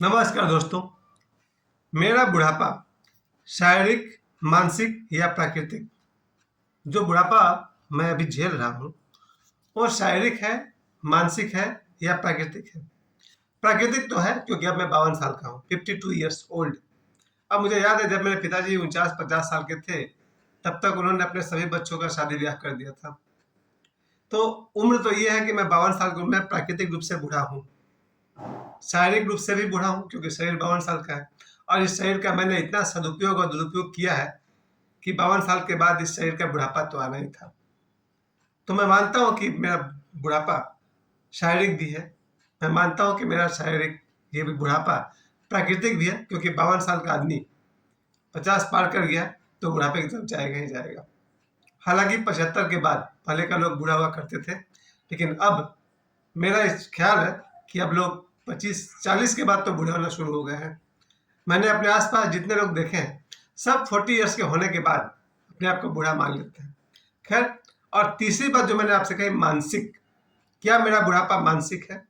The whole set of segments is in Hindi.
नमस्कार दोस्तों। मेरा बुढ़ापा शारीरिक, मानसिक या प्राकृतिक, जो बुढ़ापा मैं अभी झेल रहा हूँ वो शारीरिक है, मानसिक है या प्राकृतिक है। प्राकृतिक तो है क्योंकि अब मैं 52 साल का हूँ, 52 ईयर्स ओल्ड। अब मुझे याद है जब मेरे पिताजी 49-50 साल के थे तब तक उन्होंने अपने सभी बच्चों का शादी ब्याह कर दिया था। तो उम्र तो ये है कि मैं 52 साल की उम्र में प्राकृतिक रूप से बूढ़ा हूँ, शारीरिक रूप से भी बूढ़ा हूँ क्योंकि शरीर 52 साल का है और इस शरीर का मैंने इतना सदुपयोग और दुरुपयोग किया है कि 52 साल के बाद इस शरीर का बुढ़ापा तो आना ही था। तो मैं मानता हूँ कि मेरा बुढ़ापा शारीरिक भी है, मैं मानता हूँ कि मेरा शारीरिक ये भी बुढ़ापा प्राकृतिक भी है क्योंकि 52 साल का आदमी 50 पार कर गया तो बुढ़ापे की तरफ जाएगा ही जाएगा। हालांकि 75 के बाद पहले का लोग बूढ़ा हुआ करते थे, लेकिन अब मेरा इस ख्याल है कि अब लोग 25-40 के बाद तो बूढ़े होना शुरू हो गए हैं। मैंने अपने आसपास जितने लोग देखे हैं सब 40 ईयर्स के होने के बाद अपने आप को बूढ़ा मान लेते हैं। खैर, और तीसरी बात जो मैंने आपसे कही, मानसिक, क्या मेरा बुढ़ापा मानसिक है?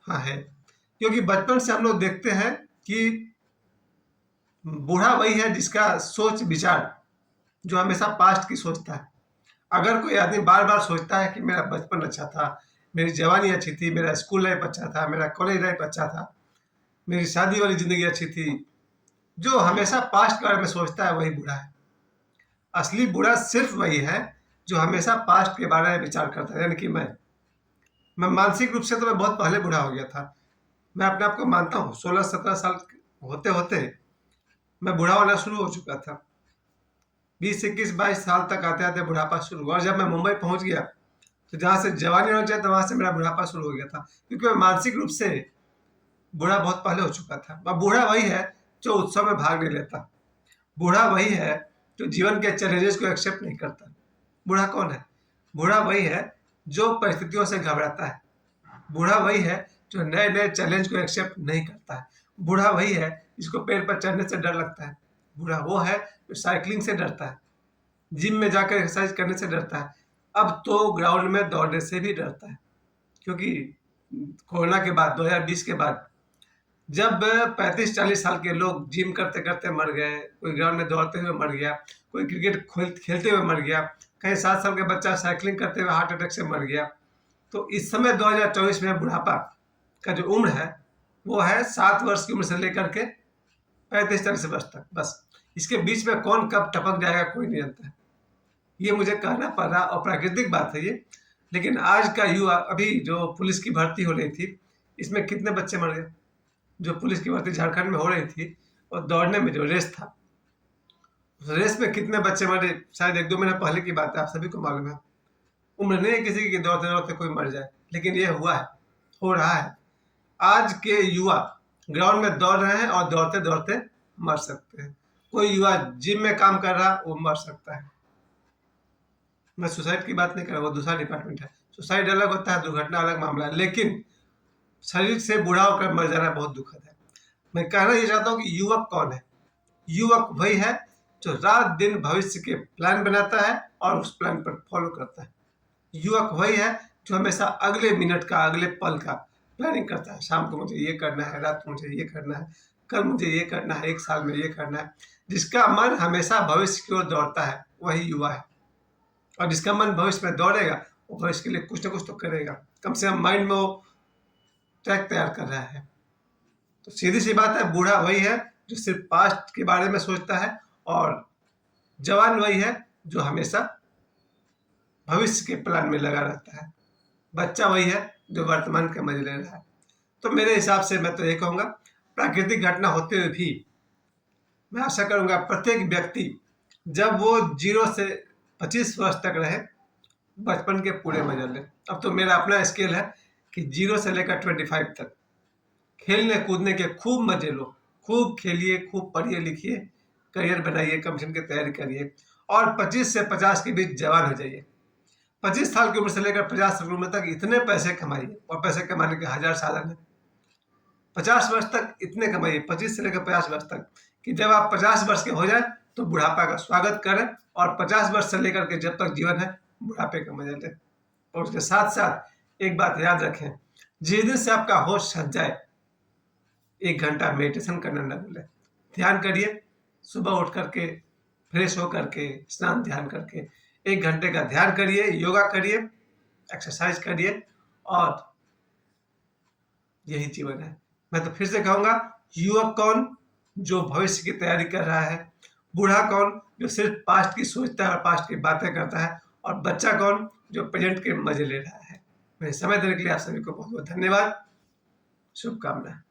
हाँ है, क्योंकि बचपन से हम लोग देखते हैं कि बूढ़ा वही है जिसका सोच विचार जो हमेशा पास्ट की सोचता है। अगर कोई आदमी बार बार सोचता है कि मेरा बचपन अच्छा था, मेरी जवानी अच्छी थी, मेरा स्कूल लाइफ अच्छा था, मेरा कॉलेज लाइफ अच्छा था, मेरी शादी वाली जिंदगी अच्छी थी, जो हमेशा पास्ट के बारे में सोचता है वही बूढ़ा है। असली बूढ़ा सिर्फ वही है जो हमेशा पास्ट के बारे में विचार करता है, यानी कि मैं मानसिक रूप से तो मैं बहुत पहले बूढ़ा हो गया था। मैं अपने आप को मानता हूँ 16-17 साल होते होते मैं बूढ़ा होना शुरू हो चुका था। 20-21-22 साल तक आते आते बुढ़ापा शुरू हुआ और जब मैं मुंबई पहुंच गया तो जहाँ से जवानी होना चाहिए तो वहां से मेरा बुढ़ापा शुरू हो गया था, क्योंकि मैं मानसिक रूप से बूढ़ा बहुत पहले हो चुका था। अब बूढ़ा वही है जो उत्सव में भाग नहीं लेता, बूढ़ा वही है जो जीवन के चैलेंजेस को एक्सेप्ट नहीं करता। बूढ़ा कौन है? बूढ़ा वही है जो परिस्थितियों से घबराता है, बूढ़ा वही है जो नए नए चैलेंज को एक्सेप्ट नहीं करता है, बूढ़ा वही है जिसको पेड़ पर चढ़ने से डर लगता है, बूढ़ा वो है जो साइकिलिंग से डरता है, जिम में जाकर एक्सरसाइज करने से डरता है, अब तो ग्राउंड में दौड़ने से भी डरता है। क्योंकि कोरोना के बाद 2020 के बाद जब 35-40 साल के लोग जिम करते करते मर गए, कोई ग्राउंड में दौड़ते हुए मर गया, कोई क्रिकेट खेलते हुए मर गया, कहीं 7 साल का बच्चा साइकिलिंग करते हुए हार्ट अटैक से मर गया, तो इस समय 2024 में बुढ़ापा का जो उम्र है वो है 7 वर्ष की उम्र से लेकर के 35-40 वर्ष तक। बस इसके बीच में कौन कब टपक जाएगा कोई नहीं जानता है, ये मुझे कहना पड़ रहा और प्राकृतिक बात है ये। लेकिन आज का युवा, अभी जो पुलिस की भर्ती हो रही थी इसमें कितने बच्चे मर गए? जो पुलिस की भर्ती झारखंड में हो रही थी और दौड़ने में जो रेस था, उस रेस में कितने बच्चे मरे? शायद 1-2 महीने पहले की बात है, आप सभी को मालूम है। उम्र नहीं है किसी की दौड़ते दौड़ते कोई मर जाए, लेकिन ये हुआ है, हो रहा है। आज के युवा ग्राउंड में दौड़ रहे हैं और दौड़ते दौड़ते मर सकते हैं। कोई युवा जिम में काम कर रहा वो मर सकता है। मैं सुसाइड की बात नहीं कर रहा, वो दूसरा डिपार्टमेंट है। सुसाइड अलग होता है, दुर्घटना अलग मामला है, लेकिन शरीर से बूढ़ा होकर मर जाना बहुत दुखद है। मैं कहना ये चाहता हूँ कि युवक कौन है? युवक वही है जो रात दिन भविष्य के प्लान बनाता है और उस प्लान पर फॉलो करता है। युवक वही है जो हमेशा अगले मिनट का, अगले पल का प्लानिंग करता है। शाम को मुझे ये करना है, रात को मुझे ये करना है, कल मुझे ये करना है, 1 साल में ये करना है। जिसका मन हमेशा भविष्य की ओर दौड़ता है वही युवा है, और जिसका मन भविष्य में दौड़ेगा वो भविष्य के लिए कुछ ना कुछ तो करेगा। कम से कम माइंड में वो ट्रैक तैयार कर रहा है। तो सीधी सी बात है, बूढ़ा वही है जो सिर्फ पास्ट के बारे में सोचता है, और जवान वही है जो हमेशा भविष्य के प्लान में लगा रहता है। बच्चा वही है जो वर्तमान के मजे ले रहा है। तो मेरे हिसाब से मैं तो ये कहूँगा, प्राकृतिक घटना होते हुए भी मैं आशा करूँगा प्रत्येक व्यक्ति जब वो 0 से 25 वर्ष तक रहे, बचपन के पूरे मजे ले। अब तो मेरा अपना स्केल है कि 0 से लेकर 25 तक खेलने कूदने के खूब मजे लो, खूब खेलिए, खूब पढ़िए लिखिए, करियर बनाइए, कमीशन की तैयारी करिए, और 25 से 50 के बीच जवान हो जाइए। 25 साल की उम्र से लेकर 50 साल की उम्र तक इतने पैसे कमाइए, और पैसे कमाने के हजार साधन है। 50 वर्ष तक इतने कमाइए, 25 से लेकर 50 वर्ष तक, कि जब आप 50 वर्ष के हो जाए तो बुढ़ापा का स्वागत करें, और 50 वर्ष से लेकर के जब तक जीवन है बुढ़ापे का मजा लें। और उसके साथ साथ एक बात याद रखें, जिस दिन से आपका होश हट जाए 1 घंटा मेडिटेशन करना न भूलें। ध्यान करिए, सुबह उठ करके फ्रेश हो करके स्नान ध्यान करके 1 घंटे का ध्यान करिए, योगा करिए, एक्सरसाइज करिए और यही जीवन है। मैं तो फिर से कहूँगा, युवक कौन जो भविष्य की तैयारी कर रहा है, बूढ़ा कौन जो सिर्फ पास्ट की सोचता है और पास्ट की बातें करता है, और बच्चा कौन जो प्रेजेंट के मजे ले रहा है। मेरे समय देने के लिए आप सभी को बहुत बहुत धन्यवाद, शुभकामनाएं।